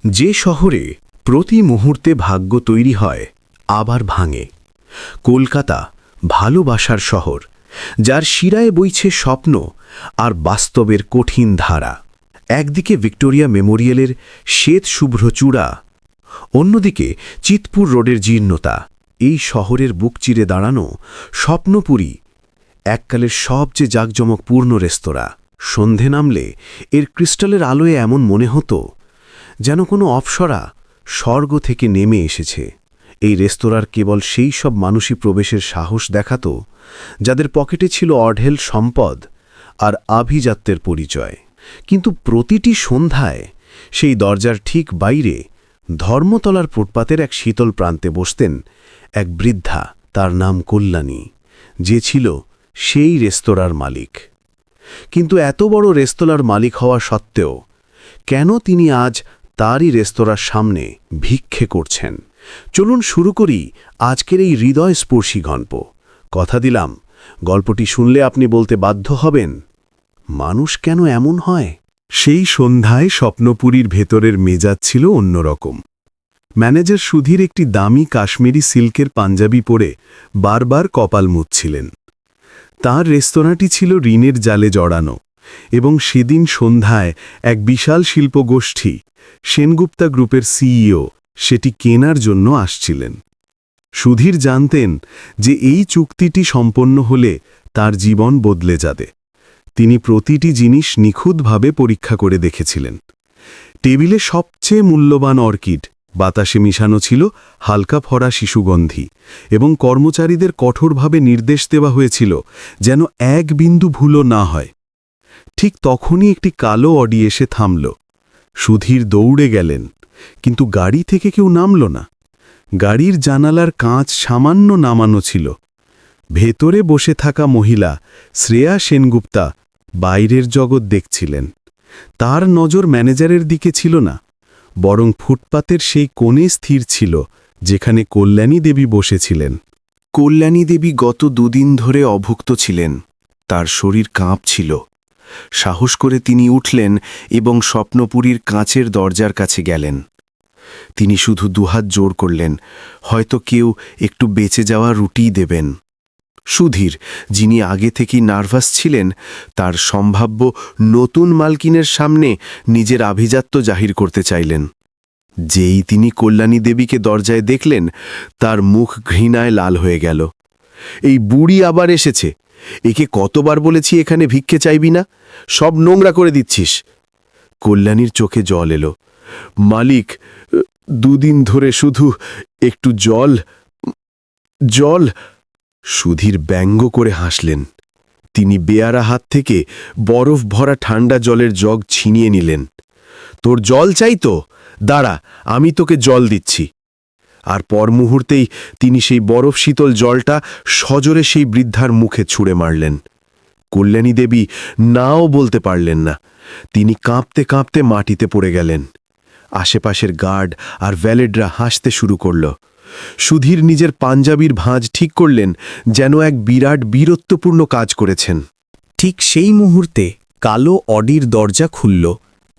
যে শহরে প্রতি মুহূর্তে ভাগ্য তৈরি হয় আবার ভাঙে, কলকাতা ভালোবাসার শহর, যার শিরায় বইছে স্বপ্ন আর বাস্তবের কঠিন ধারা। একদিকে ভিক্টোরিয়া মেমোরিয়ালের শ্বেত শুভ্র চূড়া, অন্যদিকে চিতপুর রোডের জীর্ণতা। এই শহরের বুক চিরে দাঁড়ানো স্বপ্নপুরী, এককালের সবচেয়ে জাঁকজমকপূর্ণ রেস্তোরাঁ। সন্ধে নামলে এর ক্রিস্টালের আলোয় এমন মনে হতো যেন কোনো অপ্সরা স্বর্গ থেকে নেমে এসেছে। এই রেস্তোরাঁর কেবল সেই সব মানুষই প্রবেশের সাহস দেখাত যাদের পকেটে ছিল অঢেল সম্পদ আর আভিজাত্যের পরিচয়। কিন্তু প্রতিটি সন্ধ্যায় সেই দরজার ঠিক বাইরে ধর্মতলার ফুটপাতের এক শীতল প্রান্তে বসতেন এক বৃদ্ধা, তার নাম কল্যাণী, যে ছিল সেই রেস্তোরাঁর মালিক। কিন্তু এত বড় রেস্তোরাঁর মালিক হওয়া সত্ত্বেও কেন তিনি আজ তারই রেস্তোরাঁর সামনে ভিক্ষে করছেন? চলুন শুরু করি আজকের এই হৃদয়স্পর্শী গল্প। কথা দিলাম, গল্পটি শুনলে আপনি বলতে বাধ্য হবেন, মানুষ কেন এমন হয়? সেই সন্ধ্যায় স্বপ্নপুরীর ভেতরের মেজাজ ছিল অন্যরকম। ম্যানেজার সুধীর একটি দামি কাশ্মীরি সিল্কের পাঞ্জাবি পরে বারবার কপাল মুছছিলেন। তাঁর রেস্তোরাঁটি ছিল ঋণের জালে জড়ানো, এবং সেদিন সন্ধ্যায় এক বিশাল শিল্পগোষ্ঠী, সেনগুপ্তা গ্রুপের সিইও, সেটি কেনার জন্য আসছিলেন। সুধীর জানতেন যে এই চুক্তিটি সম্পন্ন হলে তার জীবন বদলে যাবে। তিনি প্রতিটি জিনিস নিখুঁতভাবে পরীক্ষা করে দেখেছিলেন। টেবিলে সবচেয়ে মূল্যবান অর্কিড, বাতাসে মিশানো ছিল হালকা ফরা শিশুগন্ধি, এবং কর্মচারীদের কঠোরভাবে নির্দেশ দেওয়া হয়েছিল যেন এক বিন্দু ভুলও না হয়। ঠিক তখনই একটি কালো অডি এসে থামল। সুধীর দৌড়ে গেলেন, কিন্তু গাড়ি থেকে কেউ নামল না। গাড়ির জানালার কাঁচ সামান্য নামানো ছিল। ভেতরে বসে থাকা মহিলা শ্রেয়া সেনগুপ্তা বাইরের জগৎ দেখছিলেন। তার নজর ম্যানেজারের দিকে ছিল না, বরং ফুটপাতের সেই কোণে স্থির ছিল যেখানে কল্যাণী দেবী বসেছিলেন। কল্যাণী দেবী গত দুদিন ধরে অভুক্ত ছিলেন। তার শরীর কাঁপছিল। সাহস করে তিনি উঠলেন এবং স্বপ্নপুরীর কাঁচের দরজার কাছে গেলেন। তিনি শুধু দুহাত জোর করলেন, হয়তো কেউ একটু বেঁচে যাওয়া রুটি দেবেন। সুধীর, যিনি আগে থেকেই নার্ভাস ছিলেন, তার সম্ভাব্য নতুন মালকিনের সামনে নিজের আভিজাত্য জাহির করতে চাইলেন। যেই তিনি কল্যাণী দেবীকে দরজায় দেখলেন, তার মুখ ঘৃণায় লাল হয়ে গেল। এই বুড়ি আবার এসেছে! একে কতবার বলেছি এখানে ভিক্ষে চাইবি না, সব নোংরা করে দিচ্ছিস। কল্যাণীর চোখে জল এলো। মালিক, দুদিন ধরে শুধু একটু জল। সুধীর ব্যঙ্গ করে হাসলেন। তিনি বেয়ারা হাত থেকে বরফ ভরা ঠান্ডা জলের জগ ছিনিয়ে নিলেন। তোর জল চাই তো? দাঁড়া, আমি তোকে জল দিচ্ছি। আর পর মুহূর্তেই তিনি সেই বরফ শীতল জলটা সজোরে সেই বৃদ্ধার মুখে ছুঁড়ে মারলেন। কল্যাণী দেবী নাও বলতে পারলেন না। তিনি কাঁপতে কাঁপতে মাটিতে পড়ে গেলেন। আশেপাশের গার্ড আর ভ্যালেডরা হাসতে শুরু করল। সুধীর নিজের পাঞ্জাবির ভাঁজ ঠিক করলেন, যেন এক বিরাট বীরত্বপূর্ণ কাজ করেছেন। ঠিক সেই মুহূর্তে কালো অডির দরজা খুলল।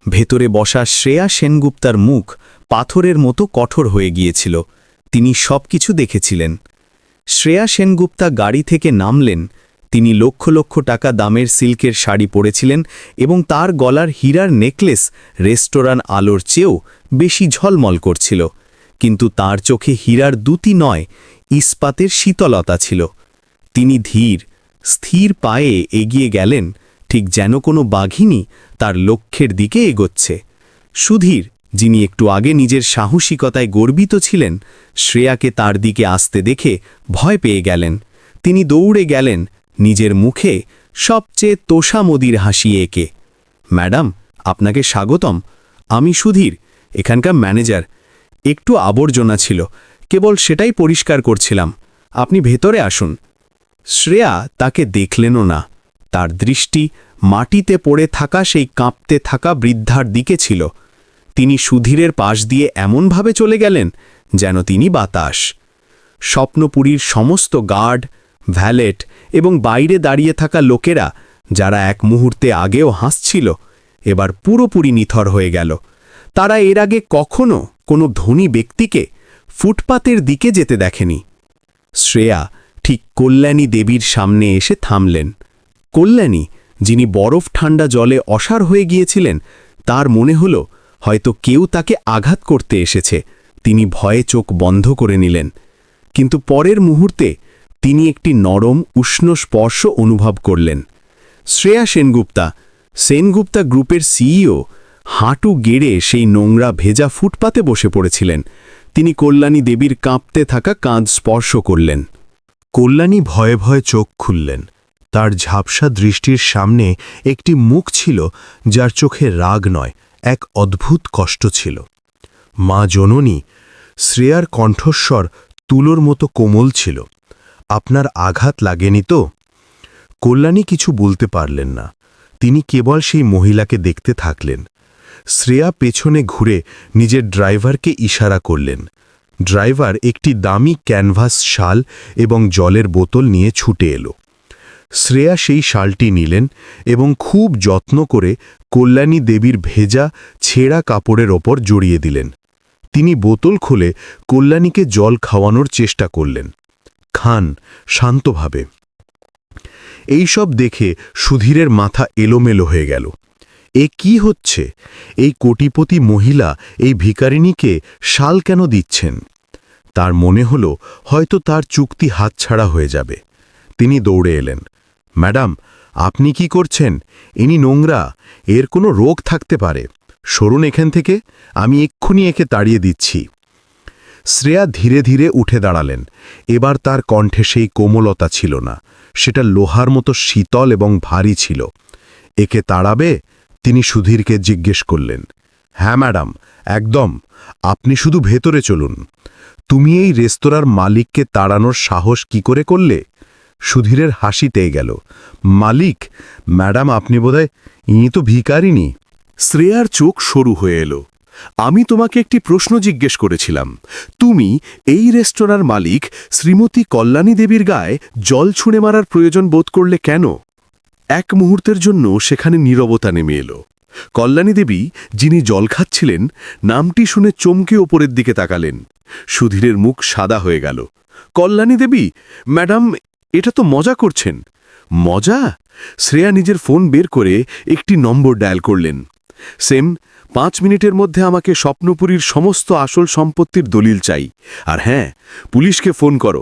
ভেতরে বসা শ্রেয়া সেনগুপ্তার মুখ পাথরের মতো কঠোর হয়ে গিয়েছিল। তিনি সবকিছু দেখেছিলেন। শ্রেয়া সেনগুপ্তা গাড়ি থেকে নামলেন। তিনি লক্ষ লক্ষ টাকা দামের সিল্কের শাড়ি পরেছিলেন এবং তার গলার হীরার নেকলেস রেস্তোরাঁ আলোর চেয়েও বেশি ঝলমল করছিল। কিন্তু তার চোখে হীরার দুতি নয়, ইস্পাতের শীতলতা ছিল। তিনি ধীর স্থির পায়ে এগিয়ে গেলেন, ঠিক যেন কোনো বাঘিনী তার লক্ষ্যের দিকে এগোচ্ছে। সুধীর, যিনি একটু আগে নিজের সাহসিকতায় গর্বিত ছিলেন, শ্রেয়াকে তার দিকে আসতে দেখে ভয় পেয়ে গেলেন। তিনি দৌড়ে গেলেন, নিজের মুখে সবচেয়ে তোষামোদির হাসি এঁকে। ম্যাডাম, আপনাকে স্বাগতম। আমি সুধীর, এখানকার ম্যানেজার। একটু আবর্জনা ছিল, কেবল সেটাই পরিষ্কার করছিলাম। আপনি ভেতরে আসুন। শ্রেয়া তাকে দেখলেনও না। তার দৃষ্টি মাটিতে পড়ে থাকা সেই কাঁপতে থাকা বৃদ্ধার দিকে ছিল। তিনি সুধীরের পাশ দিয়ে এমনভাবে চলে গেলেন যেন তিনি বাতাস। স্বপ্নপুরীর সমস্ত গার্ড, ভ্যালেট এবং বাইরে দাঁড়িয়ে থাকা লোকেরা, যারা এক মুহূর্তে আগেও হাসছিল, এবার পুরোপুরি নিথর হয়ে গেল। তারা এর আগে কখনো কোনো ধনী ব্যক্তিকে ফুটপাতের দিকে যেতে দেখেনি। শ্রেয়া ঠিক কল্যাণী দেবীর সামনে এসে থামলেন। কল্যাণী, যিনি বরফ ঠান্ডা জলে অসাড় হয়ে গিয়েছিলেন, তার মনে হল হয়তো কেউ তাকে আঘাত করতে এসেছে। তিনি ভয়ে চোখ বন্ধ করে নিলেন। কিন্তু পরের মুহূর্তে তিনি একটি নরম উষ্ণ স্পর্শ অনুভব করলেন। শ্রেয়া সেনগুপ্তা গ্রুপের সিইও হাঁটু গেড়ে সেই নোংরা ভেজা ফুটপাতে বসে পড়েছিলেন। তিনি কল্যাণী দেবীর কাঁপতে থাকা কাঁধ স্পর্শ করলেন। কল্যাণী ভয়ে ভয়ে চোখ খুললেন। তার ঝাপসা দৃষ্টির সামনে একটি মুখ ছিল, যার চোখে রাগ নয়, এক অদ্ভুত কষ্ট ছিল। মা জননী। শ্রেয়ার কণ্ঠস্বর তুলোর মতো কোমল ছিল। আপনার আঘাত লাগেনি তো? কল্যাণী কিছু বলতে পারলেন না। তিনি কেবল সেই মহিলাকে দেখতে থাকলেন। শ্রেয়া পেছনে ঘুরে নিজের ড্রাইভারকে ইশারা করলেন। ড্রাইভার একটি দামি ক্যানভাস শাল এবং জলের বোতল নিয়ে ছুটে এলো। শ্রেয়া সেই শালটি নিলেন এবং খুব যত্ন করে কল্যাণী দেবীর ভেজা ছেঁড়া কাপড়ের ওপর জড়িয়ে দিলেন। তিনি বোতল খুলে কল্যাণীকে জল খাওয়ানোর চেষ্টা করলেন। খান, শান্তভাবে। এই সব দেখে সুধীরের মাথা এলোমেলো হয়ে গেল। এ কি হচ্ছে? এই কোটিপতি মহিলা এই ভিখারিণীকে শাল কেন দিচ্ছেন? তার মনে হল হয়তো তার চুক্তি হাতছাড়া হয়ে যাবে। তিনি দৌড়ে এলেন। ম্যাডাম, আপনি কি করছেন? ইনি নোংরা, এর কোনো রোগ থাকতে পারে। সরুন এখান থেকে, আমি এক্ষুনি একে তাড়িয়ে দিচ্ছি। শ্রেয়া ধীরে ধীরে উঠে দাঁড়ালেন। এবার তার কণ্ঠে সেই কোমলতা ছিল না, সেটা লোহার মতো শীতল এবং ভারী ছিল। একে তাড়াবে? তিনি সুধীরকে জিজ্ঞেস করলেন। হ্যাঁ ম্যাডাম, একদম। আপনি শুধু ভেতরে চলুন। তুমি এই রেস্তোরাঁর মালিককে তাড়ানোর সাহস কি করে করলে? সুধীরের হাসি পেয়ে গেল। মালিক? ম্যাডাম, আপনি বোধহয়, ইনি তো ভিখারিণী। শ্রেয়ার চোখ সরু হয়ে এলো। আমি তোমাকে একটি প্রশ্ন জিজ্ঞেস করেছিলাম। তুমি এই রেস্তোরাঁর মালিক শ্রীমতী কল্যাণী দেবীর গায়ে জল ছুঁড়ে মারার প্রয়োজন বোধ করলে কেন? এক মুহূর্তের জন্য সেখানে নীরবতা নেমে এলো। কল্যাণী দেবী, যিনি জল খাচ্ছিলেন, নামটি শুনে চমকে ওপরের দিকে তাকালেন। সুধীরের মুখ সাদা হয়ে গেল। কল্যাণী দেবী, ম্যাডাম, এটা তো মজা করছেন। মজা? শ্রেয়া নিজের ফোন বের করে একটি নম্বর ডায়াল করলেন। সেম, 5 মিনিটের মধ্যে আমাকে স্বপ্নপুরীর সমস্ত আসল সম্পত্তির দলিল চাই। আর হ্যাঁ, পুলিশকে ফোন করো।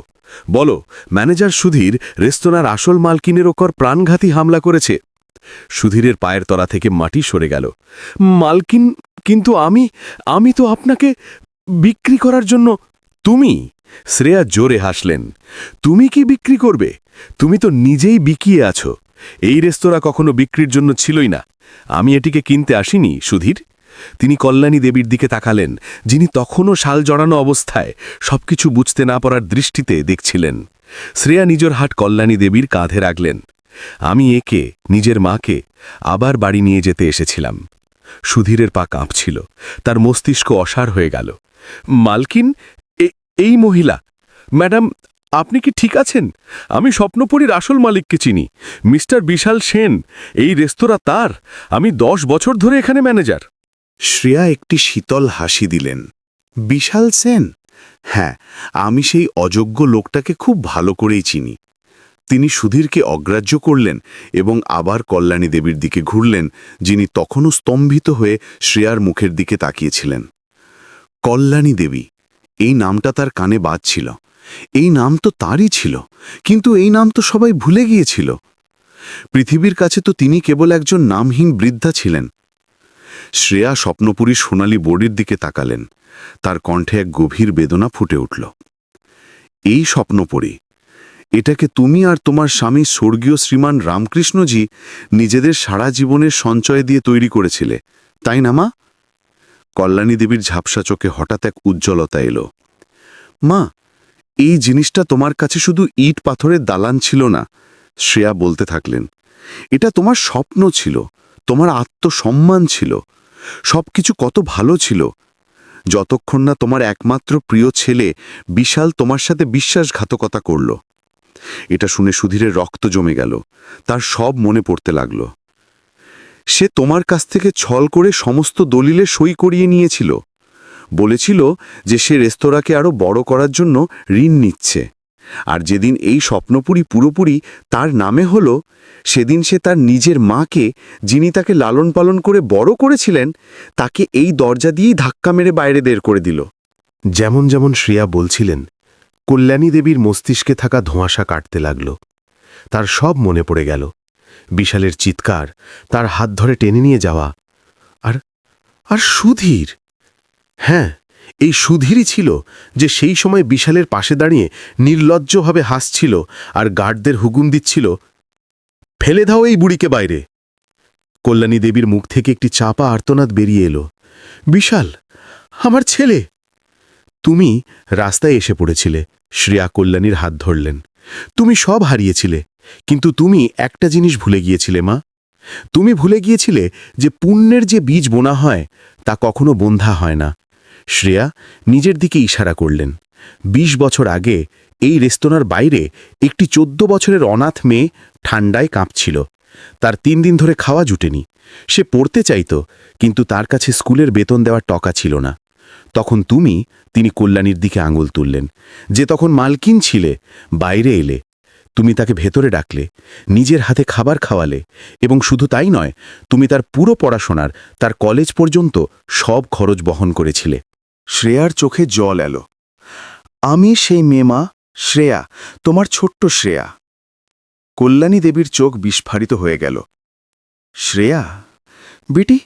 বলো, ম্যানেজার সুধীর রেস্তোরাঁর আসল মালকিনের ওপর প্রাণঘাতী হামলা করেছে। সুধীরের পায়ের তলা থেকে মাটি সরে গেল। মালকিন? কিন্তু আমি তো আপনাকে বিক্রি করার জন্য। তুমি? শ্রেয়া জোরে হাসলেন। তুমি কি বিক্রি করবে? তুমি তো নিজেই বিকিয়ে আছো। এই রেস্তোরাঁ কখনো বিক্রির জন্য ছিলই না। আমি এটিকে কিনতে আসিনি, সুধীর। তিনি কল্যাণী দেবীর দিকে তাকালেন, যিনি তখনও শাল জড়ানো অবস্থায় সবকিছু বুঝতে না পারার দৃষ্টিতে দেখছিলেন। শ্রেয়া নিজের হাত কল্যাণী দেবীর কাঁধে রাখলেন। আমি একে, নিজের মাকে, আবার বাড়ি নিয়ে যেতে এসেছিলাম। সুধীরের পা কাঁপছিল, তার মস্তিষ্ক অসাড় হয়ে গেল। মালকিন? এই মহিলা? ম্যাডাম, আপনি কি ঠিক আছেন? আমি স্বপ্নপুরীর আসল মালিককে চিনি, মিস্টার বিশাল সেন। এই রেস্তোরাঁ তার। আমি 10 বছর ধরে এখানে ম্যানেজার। শ্রেয়া একটি শীতল হাসি দিলেন। বিশাল সেন? হ্যাঁ, আমি সেই অযোগ্য লোকটাকে খুব ভালো করেই চিনি। তিনি সুধীরকে অগ্রাহ্য করলেন এবং আবার কল্যাণী দেবীর দিকে ঘুরলেন, যিনি তখনও স্তম্ভিত হয়ে শ্রেয়ার মুখের দিকে তাকিয়েছিলেন। কল্যাণী দেবী, এই নামটা তার কানে বাজছিল। এই নাম তো তারই ছিল, কিন্তু এই নাম তো সবাই ভুলে গিয়েছিল। পৃথিবীর কাছে তো তিনি কেবল একজন নামহীন বৃদ্ধা ছিলেন। শ্রেয়া স্বপ্নপুরী সোনালী বোর্ডের দিকে তাকালেন। তার কণ্ঠে এক গভীর বেদনা ফুটে উঠল। এই স্বপ্নপুরী, এটাকে তুমি আর তোমার স্বামী স্বর্গীয় শ্রীমান রামকৃষ্ণজি নিজেদের সারা জীবনের সঞ্চয় দিয়ে তৈরি করেছিলে, তাই না মা? কল্যাণী দেবীর ঝাপসা চোখে হঠাৎ এক উজ্জ্বলতা এলো। মা, এই জিনিসটা তোমার কাছে শুধু ইট পাথরের দালান ছিল না, শ্রেয়া বলতে থাকলেন। এটা তোমার স্বপ্ন ছিল, তোমার আত্মসম্মান ছিল। সবকিছু কত ভালো ছিল, যতক্ষণ না তোমার একমাত্র প্রিয় ছেলে বিশাল তোমার সাথে বিশ্বাসঘাতকতা করল। এটা শুনে সুধীরের রক্ত জমে গেল। তার সব মনে পড়তে লাগল। সে তোমার কাছ থেকে ছল করে সমস্ত দলিলে সই করিয়ে নিয়েছিল। বলেছিল যে সে রেস্তোরাঁকে আরও বড় করার জন্য ঋণ নিচ্ছে, আর যেদিন এই স্বপ্নপুরী পুরোপুরি তার নামে হলো, সেদিন সে তার নিজের মাকে, যিনি তাকে লালন পালন করে বড় করেছিলেন, তাকে এই দরজা দিয়েই ধাক্কা মেরে বাইরে বের করে দিল। যেমন যেমন শ্রেয়া বলছিলেন, কল্যাণী দেবীর মস্তিষ্কে থাকা ধোঁয়াশা কাটতে লাগল। তার সব মনে পড়ে গেল। বিশালের চিৎকার, তার হাত ধরে টেনে নিয়ে যাওয়া, আর আর সুধীর। হ্যাঁ, এই সুধীরই ছিল যে সেই সময় বিশালের পাশে দাঁড়িয়ে নির্লজ্জভাবে হাসছিল আর গার্ডদের হুকুম দিচ্ছিল, ফেলে দাও এই বুড়িকে বাইরে। কল্যাণী দেবীর মুখ থেকে একটি চাপা আর্তনাদ বেরিয়ে এলো, বিশাল, আমার ছেলে। তুমি রাস্তায় এসে পড়েছিলে। শ্রেয়া কল্যাণীর হাত ধরলেন। তুমি সব হারিয়েছিলে, কিন্তু তুমি একটা জিনিস ভুলে গিয়েছিলে মা। তুমি ভুলে গিয়েছিলে যে পুণ্যের যে বীজ বোনা হয় তা কখনো বন্ধা হয় না। শ্রেয়া নিজের দিকে ইশারা করলেন। ২০ বছর আগে এই রেস্তোরাঁর বাইরে একটি ১৪ বছরের অনাথ মেয়ে ঠান্ডায় কাঁপছিল। তার ৩ দিন ধরে খাওয়া জুটেনি। সে পড়তে চাইত, কিন্তু তার কাছে স্কুলের বেতন দেওয়ার টাকা ছিল না। তখন তিনি কল্যাণীর দিকে আঙুল তুললেন, যে তখন মালকিন ছিলে। বাইরে এলে, তুমি তাকে ভেতরে ডাকলে, নিজের হাতে খাবার খাওয়ালে, এবং শুধু তাই নয়, তুমি তার পুরো পড়াশোনার, তার কলেজ পর্যন্ত সব খরচ বহন করেছিলে। শ্রেয়ার চোখে জল এলো। আমি সেই মেমা, শ্রেয়া, তোমার ছোট্ট শ্রেয়া। কল্যাণী দেবীর চোখ বিস্ফারিত হয়ে গেল। শ্রেয়া, বেটি,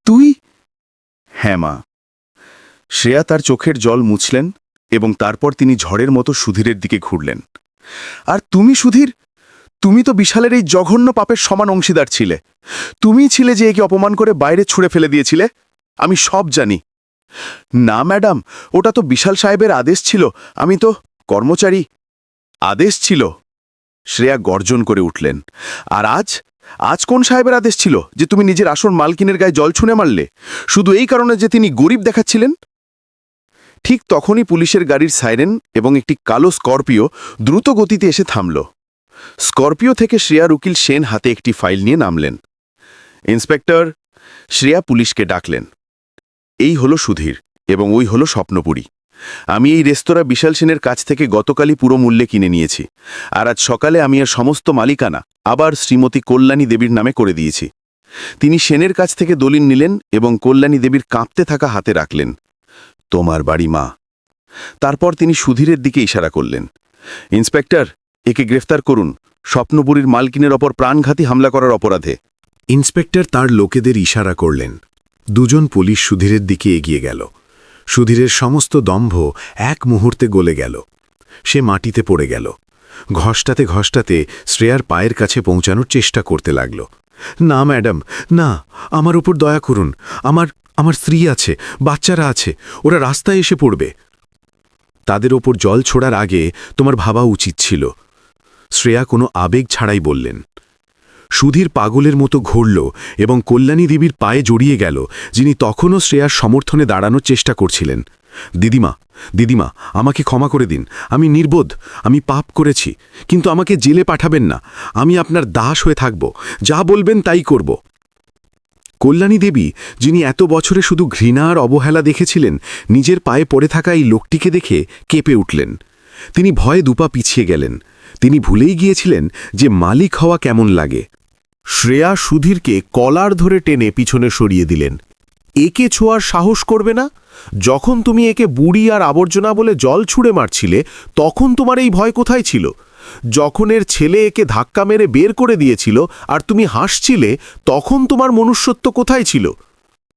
তুই? হ্যাঁ মা। শ্রেয়া তার চোখের জল মুছলেন এবং তারপর তিনি ঝড়ের মতো সুধীরের দিকে ঘুরলেন। আর তুমি সুধীর, তুমি তো বিশালের এই জঘন্য পাপের সমান অংশীদার ছিলে। তুমিই ছিলে যে একে অপমান করে বাইরে ছুঁড়ে ফেলে দিয়েছিলে। আমি সব জানি। না ম্যাডাম, ওটা তো বিশাল সাহেবের আদেশ ছিল। আমি তো কর্মচারী। আদেশ ছিল? শ্রেয়া গর্জন করে উঠলেন। আর আজ কোন সাহেবের আদেশ ছিল যে তুমি নিজের আসল মালকিনের গায়ে জল ছুঁড়ে মারলে, শুধু এই কারণে যে তিনি গরিব দেখাচ্ছিলেন? ঠিক তখনই পুলিশের গাড়ির সাইরেন এবং একটি কালো স্করপিও দ্রুত গতিতে এসে থামল। স্করপিও থেকে শ্রেয়ার উকিল সেন হাতে একটি ফাইল নিয়ে নামলেন। ইন্সপেক্টর, শ্রেয়া পুলিশকে ডাকলেন। এই হলো সুধীর এবং ওই হলো স্বপ্নপুরী। আমি এই রেস্তোরাঁ বিশাল সেনের কাছ থেকে গতকালই পুরো মূল্যে কিনে নিয়েছি, আর আজ সকালে আমি এর সমস্ত মালিকানা আবার শ্রীমতী কল্যাণী দেবীর নামে করে দিয়েছি। তিনি সেনের কাছ থেকে দলিল নিলেন এবং কল্যাণী দেবীর কাঁপতে থাকা হাতে রাখলেন। তোমার বাড়ি মা। তারপর তিনি সুধীরের দিকে ইশারা করলেন। ইন্সপেক্টর, একে গ্রেফতার করুন, স্বপ্নপুরীর মালকিনের ওপর প্রাণঘাতী হামলা করার অপরাধে। ইন্সপেক্টর তার লোকেদের ইশারা করলেন। দুজন পুলিশ সুধীরের দিকে এগিয়ে গেল। সুধীরের সমস্ত দম্ভ এক মুহূর্তে গলে গেল। সে মাটিতে পড়ে গেল। ঘষ্টাতে ঘষ্টাতে শ্রেয়ার পায়ের কাছে পৌঁছানোর চেষ্টা করতে লাগল। না ম্যাডাম, না, আমার উপর দয়া করুন। আমার স্ত্রী আছে, বাচ্চারা আছে, ওরা রাস্তায় এসে পড়বে। তাদের ওপর জল ছোড়ার আগে তোমার ভাবা উচিত ছিল। শ্রেয়া কোনো আবেগ ছাড়াই বললেন। সুধীর পাগলের মতো ঘুরল এবং কল্যাণী দেবীর পায়ে জড়িয়ে গেল, যিনি তখনও শ্রেয়ার সমর্থনে দাঁড়ানোর চেষ্টা করছিলেন। দিদিমা, দিদিমা, আমাকে ক্ষমা করে দিন। আমি নির্বোধ, আমি পাপ করেছি, কিন্তু আমাকে জেলে পাঠাবেন না। আমি আপনার দাস হয়ে থাকব, যা বলবেন তাই করব। কল্যাণী দেবী, যিনি এত বছরে শুধু ঘৃণা আর অবহেলা দেখেছিলেন, নিজের পায়ে পড়ে থাকা এই লোকটিকে দেখে কেঁপে উঠলেন। তিনি ভয়ে দুপা পিছিয়ে গেলেন। তিনি ভুলেই গিয়েছিলেন যে মালিক হওয়া কেমন লাগে। শ্রেয়া সুধীরকে কলার ধরে টেনে পিছনে সরিয়ে দিলেন। একে ছোঁয়ার সাহস করবে না? যখন তুমি একে বুড়ি আর আবর্জনা বলে জল ছুঁড়ে মারছিলে, তখন তোমার এই ভয় কোথায় ছিল? যখন এর ছেলে একে ধাক্কা মেরে বের করে দিয়েছিল আর তুমি হাসছিলে, তখন তোমার মনুষ্যত্ব কোথায় ছিল?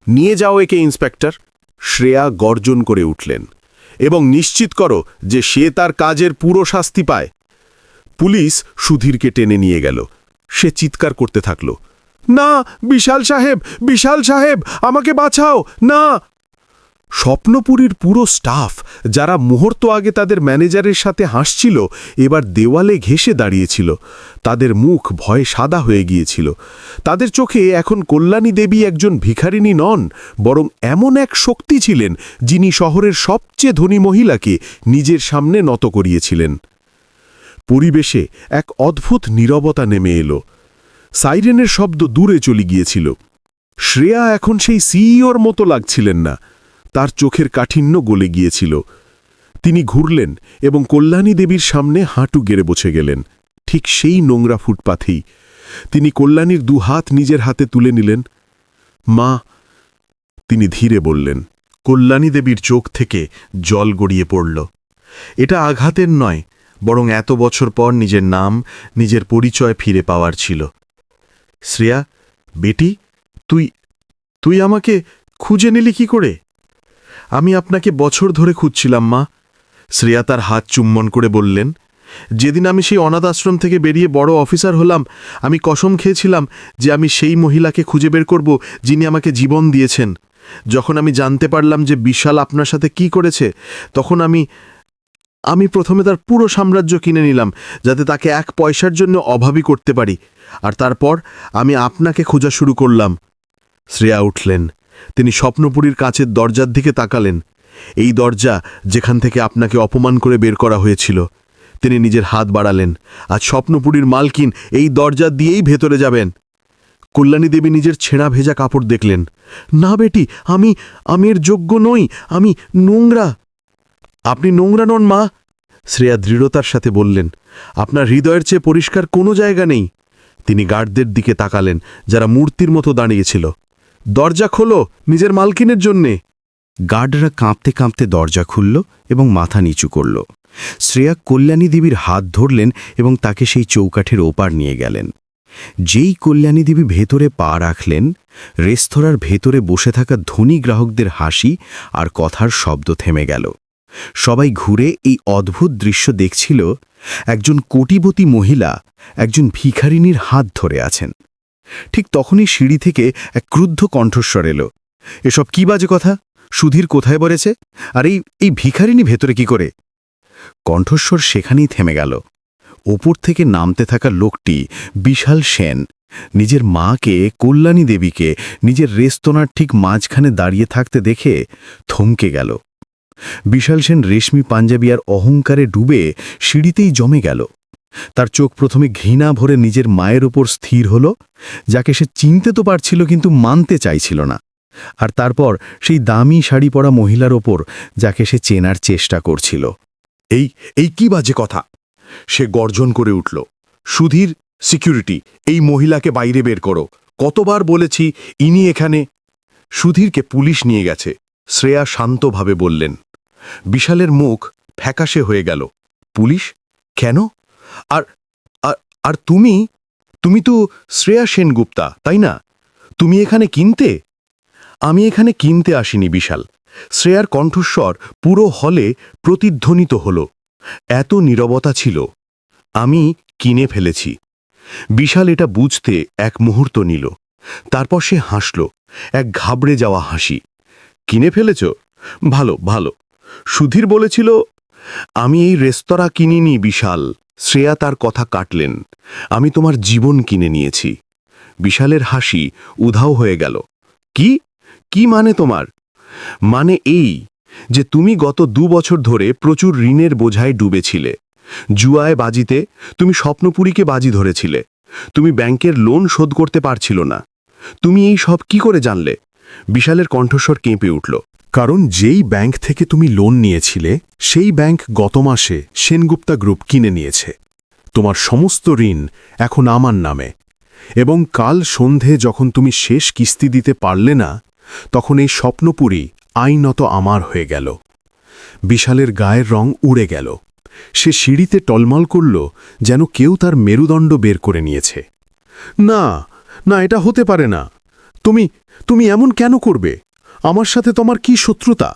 নিয়ে যাও একে ইন্সপেক্টর। শ্রেয়া গর্জন করে উঠলেন। এবং নিশ্চিত করো যে সে তার কাজের পুরো শাস্তি পায়। পুলিশ সুধীরকে টেনে নিয়ে গেল। সে চিৎকার করতে থাকল, না, বিশাল সাহেব, বিশাল সাহেব, আমাকে বাঁচাও, না। স্বপ্নপুরীর পুরো স্টাফ, যারা মুহূর্ত আগে তাদের ম্যানেজারের সাথে হাসছিল, এবার দেওয়ালে ঘেঁষে দাঁড়িয়েছিল। তাদের মুখ ভয়ে সাদা হয়ে গিয়েছিল। তাদের চোখে এখন কল্যাণী দেবী একজন ভিখারিনী নন, বরং এমন এক শক্তি ছিলেন যিনি শহরের সবচেয়ে ধনী মহিলাকে নিজের সামনে নত করিয়েছিলেন। পরিবেশে এক অদ্ভুত নীরবতা নেমে এলো। সাইরেনের শব্দ দূরে চলে গিয়েছিল। শ্রেয়া এখন সেই সিইওর মতো লাগছিলেন না। তার চোখের কাঠিন্য গলে গিয়েছিল। তিনি ঘুরলেন এবং কল্যাণী দেবীর সামনে হাঁটু গেড়ে বসে গেলেন, ঠিক সেই নোংরা ফুটপাথেই। তিনি কল্যাণীর দুহাত নিজের হাতে তুলে নিলেন। মা, তিনি ধীরে বললেন। কল্যাণী দেবীর চোখ থেকে জল গড়িয়ে পড়ল। এটা আঘাতের নয়, বরং এত বছর পর নিজের নাম, নিজের পরিচয় ফিরে পাওয়ার ছিল। শ্রেয়া, বেটি, তুই আমাকে খুঁজে নিলি কি করে? আমি আপনাকে বছর ধরে খুঁজছিলাম মা। শ্রেয়া তার হাত চুম্বন করে বললেন। যেদিন আমি সেই অনাথ আশ্রম থেকে বেরিয়ে বড় অফিসার হলাম, আমি কসম খেয়েছিলাম যে আমি সেই মহিলাকে খুঁজে বের করব যিনি আমাকে জীবন দিয়েছেন। যখন আমি জানতে পারলাম যে বিশাল আপনার সাথে কি করেছে, তখন আমি প্রথমে তার পুরো সাম্রাজ্য কিনে নিলাম, যাতে তাকে এক পয়সার জন্য অভাবী করতে পারি। আর তারপর আমি আপনাকে খোঁজা শুরু করলাম। শ্রেয়া উঠলেন। তিনি স্বপ্নপুরীর কাঁচের দরজার দিকে তাকালেন। এই দরজা যেখান থেকে আপনাকে অপমান করে বের করা হয়েছিল। তিনি নিজের হাত বাড়ালেন। আজ স্বপ্নপুরীর মালকিন এই দরজা দিয়েই ভেতরে যাবেন। কল্যাণী দেবী নিজের ছেঁড়া ভেজা কাপড় দেখলেন। না বেটি, আমি এর যোগ্য নই, আমি নোংরা। আপনি নোংরা নন মা, শ্রেয়া দৃঢ়তার সাথে বললেন। আপনার হৃদয়ের চেয়ে পরিষ্কার কোনো জায়গা নেই। তিনি গার্ডদের দিকে তাকালেন, যারা মূর্তির মতো দাঁড়িয়েছিল। দরজা খোলো, নিজের মালকিনের জন্যে। গার্ডরা কাঁপতে কাঁপতে দরজা খুলল এবং মাথা নিচু করল। শ্রেয়া কল্যাণী দেবীর হাত ধরলেন এবং তাকে সেই চৌকাঠের ওপার নিয়ে গেলেন। যেই কল্যাণী দেবী ভেতরে পা রাখলেন, রেস্তোরাঁর ভেতরে বসে থাকা ধনী গ্রাহকদের হাসি আর কথার শব্দ থেমে গেল। সবাই ঘুরে এই অদ্ভুত দৃশ্য দেখছিল। একজন কোটিপতি মহিলা একজন ভিখারিনীর হাত ধরে আছেন। ঠিক তখনই সিঁড়ি থেকে এক ক্রুদ্ধ কণ্ঠস্বর এলো। এসব কি বাজে কথা? সুধীর কোথায় বলেছে? আর এই ভিখারিনী ভেতরে কি করে? কণ্ঠস্বর সেখানেই থেমে গেল। ওপর থেকে নামতে থাকা লোকটি বিশাল সেন নিজের মাকে, কল্যাণী দেবীকে নিজের রেস্তোরাঁর ঠিক মাঝখানে দাঁড়িয়ে থাকতে দেখে থমকে গেল। বিশাল সেন রেশমি পাঞ্জাবি আর অহংকারে ডুবে সিঁড়িতেই জমে গেল। তার চোখ প্রথমে ঘৃণা ভরে নিজের মায়ের ওপর স্থির হল, যাকে সে চিনতে তো পারছিল কিন্তু মানতে চাইছিল না। আর তারপর সেই দামি শাড়ি পরা মহিলার ওপর, যাকে সে চেনার চেষ্টা করছিল। এই কি বাজে কথা? সে গর্জন করে উঠল। সুধীর, সিকিউরিটি, এই মহিলাকে বাইরে বের করো। কতবার বলেছি ইনি এখানে। সুধীরকে পুলিশ নিয়ে গেছে, শ্রেয়া শান্তভাবে বললেন। বিশালের মুখ ফ্যাকাশে হয়ে গেল। পুলিশ? কেন? আর তুমি তো শ্রেয়া সেনগুপ্তা, তাই না? তুমি এখানে কিনতে? আমি এখানে কিনতে আসিনি বিশাল। শ্রেয়ার কণ্ঠস্বর পুরো হলে প্রতিধ্বনিত হল। এত নীরবতা ছিল। আমি কিনে ফেলেছি। বিশাল এটা বুঝতে এক মুহূর্ত নিল। তারপর সে হাসল, এক ঘাবড়ে যাওয়া হাসি। কিনে ফেলেছ? ভালো ভালো। সুধীর বলেছিল। আমি এই রেস্তোরাঁ কিনিনি বিশাল, শ্রেয়া তার কথা কাটলেন। আমি তোমার জীবন কিনে নিয়েছি। বিশালের হাসি উধাও হয়ে গেল। কি মানে তোমার? মানে এই যে তুমি গত 2 বছর ধরে প্রচুর ঋণের বোঝায় ডুবেছিলে। জুয়ায়, বাজিতে তুমি স্বপ্নপুরীকে বাজি ধরেছিলে। তুমি ব্যাংকের লোন শোধ করতে পারছিল না। তুমি এই সব কি করে জানলে? বিশালের কণ্ঠস্বর কেঁপে উঠল। কারণ যেই ব্যাংক থেকে তুমি লোন নিয়েছিলে, সেই ব্যাংক গত মাসে সেনগুপ্তা গ্রুপ কিনে নিয়েছে। তোমার সমস্ত ঋণ এখন আমার নামে। এবং কাল সন্ধে যখন তুমি শেষ কিস্তি দিতে পারলে না, তখন এই স্বপ্নপুরী আইনত আমার হয়ে গেল। বিশালের গায়ের রং উড়ে গেল। সে সিঁড়িতে টলমল করল, যেন কেউ তার মেরুদণ্ড বের করে নিয়েছে। না না, এটা হতে পারে না। তুমি এমন কেন করবে? আমার সাথে তোমার কি শত্রুতা?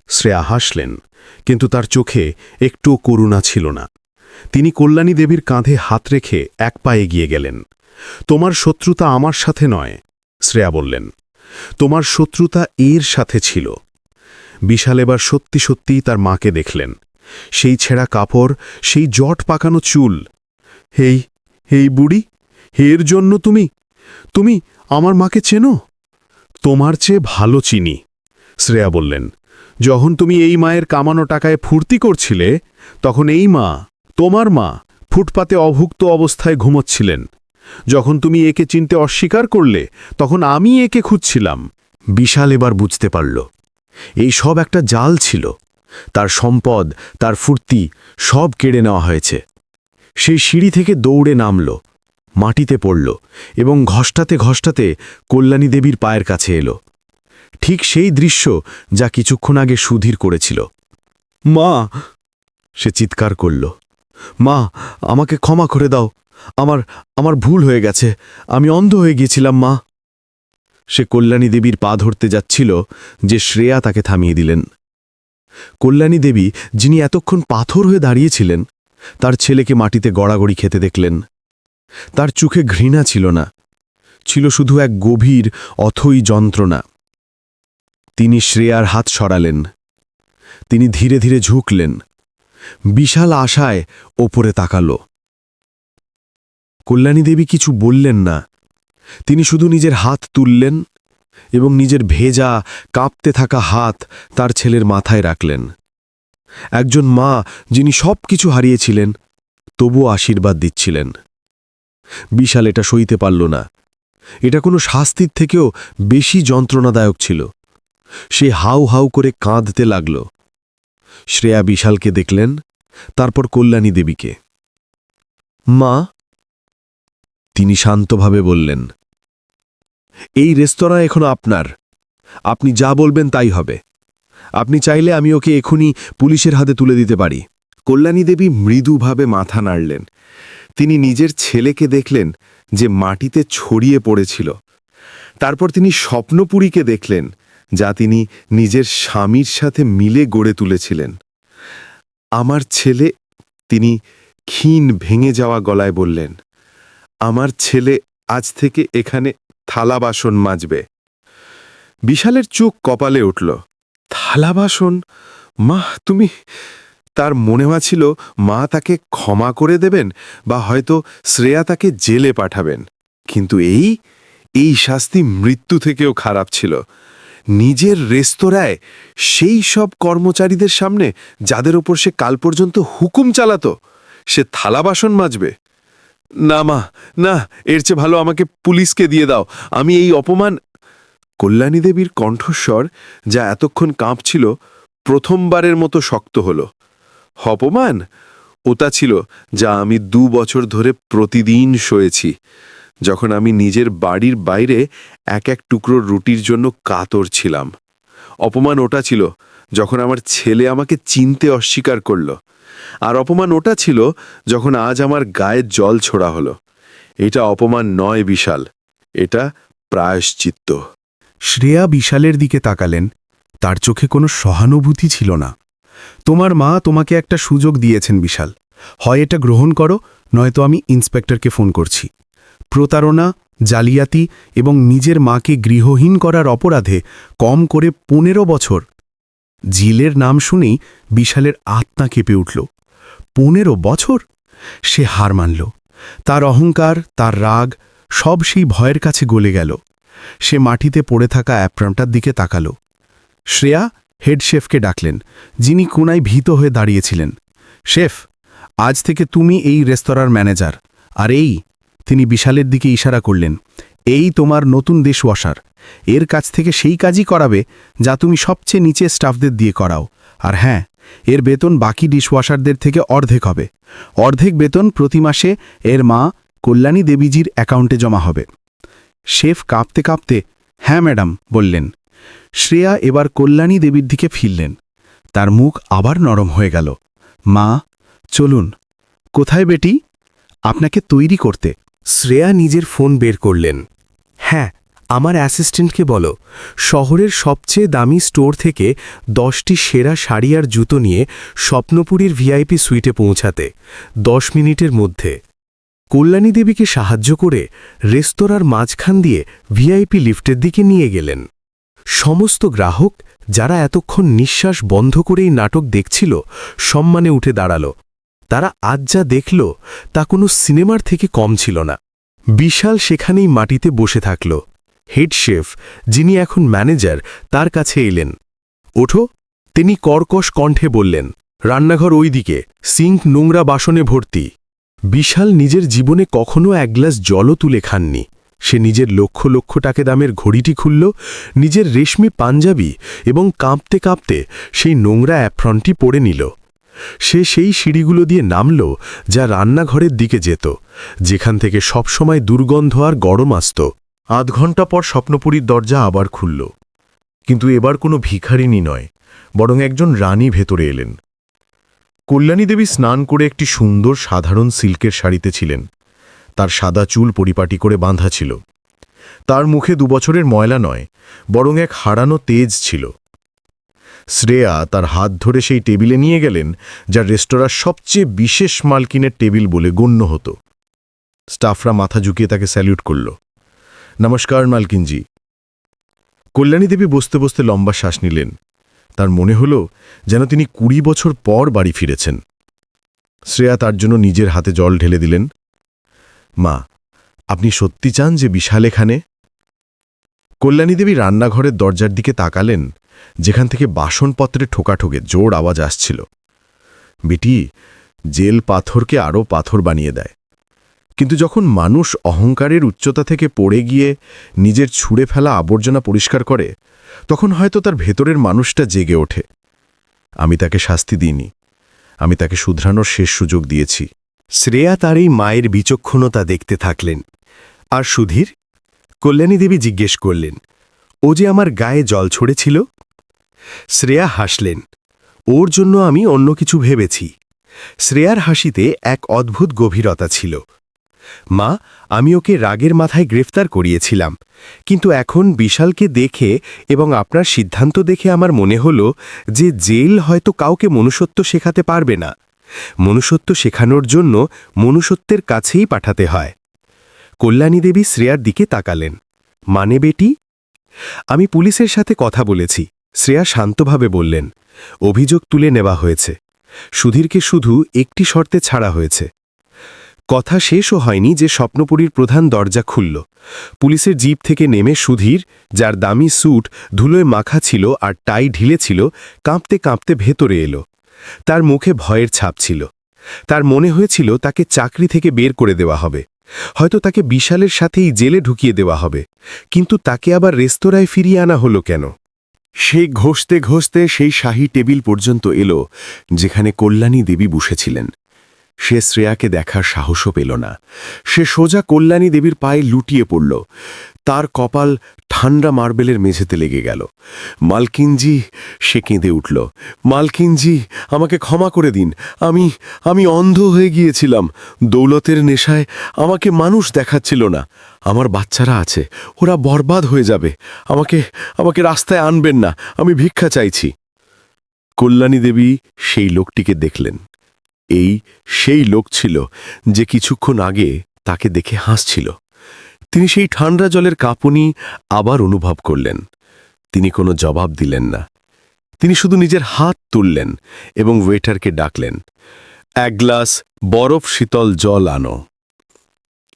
শ্রেয়া হাসলেন, কিন্তু তার চোখে একটুও করুণা ছিল না। তিনি কল্যাণী দেবীর কাঁধে হাত রেখে এক পায়ে এগিয়ে গেলেন। তোমার শত্রুতা আমার সাথে নয়, শ্রেয়া বললেন। তোমার শত্রুতা এর সাথে ছিল। বিশাল এবার সত্যি সত্যিই তার মাকে দেখলেন। সেই ছেঁড়া কাপড়, সেই জট পাকানো চুল। হেই বুড়ি, এর জন্য তুমি আমার মাকে চেনো? তোমার চেয়ে ভালো চিনি, শ্রেয়া বললেন। যখন তুমি এই মায়ের কামানো টাকায় ফুর্তি করছিলে, তখন এই মা, তোমার মা, ফুটপাতে অভুক্ত অবস্থায় ঘুমোচ্ছিলেন। যখন তুমি একে চিনতে অস্বীকার করলে তখন আমি একে খুঁজছিলাম। বিশাল এবার বুঝতে পারল এই সব একটা জাল ছিল। তার সম্পদ, তার ফুর্তি সব কেড়ে নেওয়া হয়েছে। সেই সিঁড়ি থেকে দৌড়ে নামল, মাটিতে পড়ল এবং ঘষ্টাতে ঘষ্টাতে কল্যাণী দেবীর পায়ের কাছে এলো। ঠিক সেই দৃশ্য যা কিছুক্ষণ আগে সুধীর করেছিল। মা, সে চিৎকার করল, মা, আমাকে ক্ষমা করে দাও। আমার ভুল হয়ে গেছে। আমি অন্ধ হয়ে গিয়েছিলাম মা। সে কল্যাণী দেবীর পা ধরতে যাচ্ছিল যে শ্রেয়া তাকে থামিয়ে দিলেন। কল্যাণী দেবী, যিনি এতক্ষণ পাথর হয়ে দাঁড়িয়েছিলেন, তার ছেলেকে মাটিতে গড়াগড়ি খেতে দেখলেন। তার চোখে ঘৃণা ছিল না, ছিল শুধু এক গভীর অথৈ যন্ত্রণা। তিনি শ্রেয়ার হাত সরালেন। তিনি ধীরে ধীরে ঝুঁকলেন, বিশাল আশায় ওপরে তাকাল। কল্যাণী দেবী কিছু বললেন না। তিনি শুধু নিজের হাত তুললেন এবং নিজের ভেজা, কাঁপতে থাকা হাত তার ছেলের মাথায় রাখলেন। একজন মা, যিনি সব কিছু হারিয়েছিলেন, তবুও আশীর্বাদ দিচ্ছিলেন। বিশাল এটা সইতে পারল না। এটা কোনো শাস্তির থেকেও বেশি যন্ত্রণাদায়ক ছিল। সে হাউ হাউ করে কাঁদতে লাগল। শ্রেয়া বিশালকে দেখলেন, তারপর কল্যাণী দেবীকে। মা, তিনি শান্তভাবে বললেন, এই রেস্তোরাঁ এখন আপনার। আপনি যা বলবেন তাই হবে। আপনি চাইলে আমি ওকে এখনই পুলিশের হাতে তুলে দিতে পারি। কল্যাণী দেবী মৃদুভাবে মাথা নাড়লেন। তিনি নিজের ছেলেকে দেখলেন যে মাটিতে ছড়িয়ে পড়েছিল। তারপর তিনি স্বপ্নপুরীকে দেখলেন, যা তিনি নিজের স্বামীর সাথে মিলে গড়ে তুলেছিলেন। আমার ছেলে, তিনি ক্ষীণ ভেঙে যাওয়া গলায় বললেন, আমার ছেলে আজ থেকে এখানে থালা বাসন মাজবে। বিশালের চোখ কপালে উঠল। থালা বাসন? মা, তুমি? তার মনে হচ্ছিল মা তাকে ক্ষমা করে দেবেন বা হয়তো শ্রেয়া তাকে জেলে পাঠাবেন। কিন্তু এই শাস্তি মৃত্যু থেকেও খারাপ ছিল। নিজের রেস্তোরাঁয় সেই সব কর্মচারীদের সামনে যাদের ওপর সে কাল পর্যন্ত হুকুম চালাতো, সে থালা বাসন মাজবে? না মা, না, এর চেয়ে ভালো আমাকে পুলিশকে দিয়ে দাও। আমি এই অপমান। কল্যাণী দেবীর কণ্ঠস্বর, যা এতক্ষণ কাঁপছিল, প্রথমবারের মতো শক্ত হল। অপমান? ওটা ছিল যা আমি 2 বছর ধরে প্রতিদিন সয়েছি, যখন আমি নিজের বাড়ির বাইরে এক টুকরো রুটির জন্য কাতর ছিলাম। অপমান ওটা ছিল যখন আমার ছেলে আমাকে চিনতে অস্বীকার করল। আর অপমান ওটা ছিল যখন আজ আমার গায়ে জল ছোড়া হলো। এটা অপমান নয় বিশাল, এটা প্রায়শ্চিত্ত। শ্রেয়া বিশালের দিকে তাকালেন। তার চোখে কোনো সহানুভূতি ছিল না। তোমার মা তোমাকে একটা সুযোগ দিয়েছেন বিশাল। হয় এটা গ্রহণ করো, নয়তো আমি ইন্সপেক্টরকে ফোন করছি। প্রতারণা, জালিয়াতি এবং নিজের মাকে গৃহহীন করার অপরাধে কম করে 15 বছর। জিলের নাম শুনেই বিশালের আত্মা কেঁপে উঠল। 15 বছর? সে হার মানল। তার অহংকার, তার রাগ সব সেই ভয়ের কাছে গলে গেল। সে মাটিতে পড়ে থাকা অ্যাপ্রনটার দিকে তাকাল। শ্রেয়া হেড শেফকে ডাকলেন, যিনি কোনায় ভীত হয়ে দাঁড়িয়েছিলেন। শেফ, আজ থেকে তুমি এই রেস্তোরাঁর ম্যানেজার। আর তিনি বিশালের দিকে ইশারা করলেন, এই তোমার নতুন ডিশওয়াশার। এর কাছ থেকে সেই কাজই করাবে যা তুমি সবচেয়ে নিচে স্টাফদের দিয়ে করাও। আর হ্যাঁ, এর বেতন বাকি ডিশওয়াশারদের থেকে অর্ধেক হবে। অর্ধেক বেতন প্রতি মাসে এর মা কল্যাণী দেবীজির অ্যাকাউন্টে জমা হবে। শেফ কাঁপতে কাঁপতে হ্যাঁ ম্যাডাম বললেন। শ্রেয়া এবার কল্যাণী দেবীর দিকে ফিরলেন। তার মুখ আবার নরম হয়ে গেল। মা, চলুন। কোথায় বেটি? আপনাকে তৈরি করতে। শ্রেয়া নিজের ফোন বের করলেন। হ্যাঁ, আমার অ্যাসিস্ট্যান্টকে বলো শহরের সবচেয়ে দামি স্টোর থেকে 10টি সেরা শাড়ি আর জুতো নিয়ে স্বপ্নপুরীর ভিআইপি সুইটে পৌঁছাতে 10 মিনিটের মধ্যে। কল্যাণী দেবীকে সাহায্য করে রেস্তোরাঁর মাঝখান দিয়ে ভিআইপি লিফটের দিকে নিয়ে গেলেন। সমস্ত গ্রাহক, যারা এতক্ষণ নিঃশ্বাস বন্ধ করেই নাটক দেখছিল, সম্মানে উঠে দাঁড়াল। তারা আজ যা দেখল তা কোনো সিনেমার থেকে কম ছিল না। বিশাল সেখানেই মাটিতে বসে থাকল। হেড শেফ, যিনি এখন ম্যানেজার, তার কাছে এলেন। ওঠো, তিনি কর্কশ কণ্ঠে বললেন। রান্নাঘর ওই দিকে, সিঙ্ক নোংরা বাসনে ভর্তি। বিশাল নিজের জীবনে কখনো এক গ্লাস জলও তুলে খাননি। সে নিজের লক্ষ লক্ষ টাকা দামের ঘড়িটি খুলল, নিজের রেশমি পাঞ্জাবি এবং কাঁপতে কাঁপতে সেই নোংরা অ্যাপ্রনটি পরে নিল। সে সেই সিঁড়িগুলো দিয়ে নামল যা রান্নাঘরের দিকে যেত, যেখান থেকে সবসময় দুর্গন্ধ আর গরম আসত। ৮ ঘন্টা পর স্বপ্নপুরীর দরজা আবার খুলল, কিন্তু এবার কোনো ভিখারিনী নয়, বরং একজন রানী ভেতরে এলেন। কল্যাণী দেবী স্নান করে একটি সুন্দর সাধারণ সিল্কের শাড়িতে ছিলেন। তার সাদা চুল পরিপাটি করে বাঁধা ছিল। তার মুখে 2 বছরের ময়লা নয়, বরং এক হারানো তেজ ছিল। শ্রেয়া তার হাত ধরে সেই টেবিলে নিয়ে গেলেন, যা রেস্তোরাঁর সবচেয়ে বিশেষ মালকিনের টেবিল বলে গণ্য হতো। স্টাফরা মাথা ঝুঁকিয়ে তাকে স্যালিউট করল। নমস্কার মালকিনজি। কল্যাণী দেবী বসতে বসতে লম্বা শ্বাস নিলেন। তার মনে হল যেন তিনি 20 বছর পর বাড়ি ফিরেছেন। শ্রেয়া তার জন্য নিজের হাতে জল ঢেলে দিলেন। মা, আপনি সত্যি চান যে বিশাল এখানে? কল্যাণী দেবী রান্নাঘরের দরজার দিকে তাকালেন, যেখান থেকে বাসনপত্রে ঠোকাঠোকে জোর আওয়াজ আসছিল। বেটি, জেল পাথরকে আরও পাথর বানিয়ে দেয়, কিন্তু যখন মানুষ অহংকারের উচ্চতা থেকে পড়ে গিয়ে নিজের ছুঁড়ে ফেলা আবর্জনা পরিষ্কার করে, তখন হয়তো তার ভেতরের মানুষটা জেগে ওঠে। আমি তাকে শাস্তি দিইনি, আমি তাকে শুধরানোর শেষ সুযোগ দিয়েছি। শ্রেয়া তার এই মায়ের বিচক্ষণতা দেখতে থাকলেন। আর সুধীর? কল্যাণী দেবী জিজ্ঞেস করলেন, ও যে আমার গায়ে জল ছড়েছিল? শ্রেয়া হাসলেন। ওর জন্য আমি অন্য কিছু ভেবেছি। শ্রেয়ার হাসিতে এক অদ্ভুত গভীরতা ছিল। মা, আমি ওকে রাগের মাথায় গ্রেফতার করিয়েছিলাম, কিন্তু এখন বিশালকে দেখে এবং আপনার সিদ্ধান্ত দেখে আমার মনে হল যে জেল হয়তো কাউকে মনুষ্যত্ব শেখাতে পারবে না। মনুষ্যত্ব শেখানোর জন্য মনুষ্যত্বের কাছেই পাঠাতে হয়। কল্যাণী দেবী শ্রেয়ার দিকে তাকালেন। মানে বেটি? আমি পুলিশের সাথে কথা বলেছি, শ্রেয়া শান্তভাবে বললেন। অভিযোগ তুলে নেওয়া হয়েছে। সুধীরকে শুধু একটি শর্তে ছাড়া হয়েছে। কথা শেষও হয়নি যে স্বপ্নপুরীর প্রধান দরজা খুলল। পুলিশের জিপ থেকে নেমে সুধীর, যার দামি স্যুট ধুলোয় মাখা ছিল আর টাই ঢিলে ছিল, কাঁপতে কাঁপতে ভেতরে এলো। তার মুখে ভয়ের ছাপ ছিল। তার মনে হয়েছিল তাকে চাকরি থেকে বের করে দেওয়া হবে, হয়তো তাকে বিশালের সাথেই জেলে ঢুকিয়ে দেওয়া হবে, কিন্তু তাকে আবার রেস্তোরাঁয় ফিরিয়ে আনা হলো কেন? সে ঘষতে ঘষতে সেই শাহী টেবিল পর্যন্ত এলো যেখানে কল্যাণী দেবী বসেছিলেন। সে শ্রেয়াকে দেখার সাহসও পেল না। সে সোজা কল্যাণী দেবীর পায়ে লুটিয়ে পড়ল। তার কপাল ঠান্ডা মার্বেলের মেঝেতে লেগে গেল। মালকিনজি, সে কেঁদে উঠল। মালকিনজি, আমাকে ক্ষমা করে দিন। আমি অন্ধ হয়ে গিয়েছিলাম। দৌলতের নেশায় আমাকে মানুষ দেখাচ্ছিল না। আমার বাচ্চারা আছে, ওরা বরবাদ হয়ে যাবে। আমাকে রাস্তায় আনবেন না, আমি ভিক্ষা চাইছি। কল্যাণী দেবী সেই লোকটিকে দেখলেন। সেই লোক ছিল যে কিছুক্ষণ আগে তাকে দেখে হাসছিল। তিনি সেই ঠান্ডা জলের কাঁপুনি আবার অনুভব করলেন। তিনি কোনো জবাব দিলেন না। তিনি শুধু নিজের হাত তুললেন এবং ওয়েটারকে ডাকলেন, 1 গ্লাস বরফ শীতল জল আনো।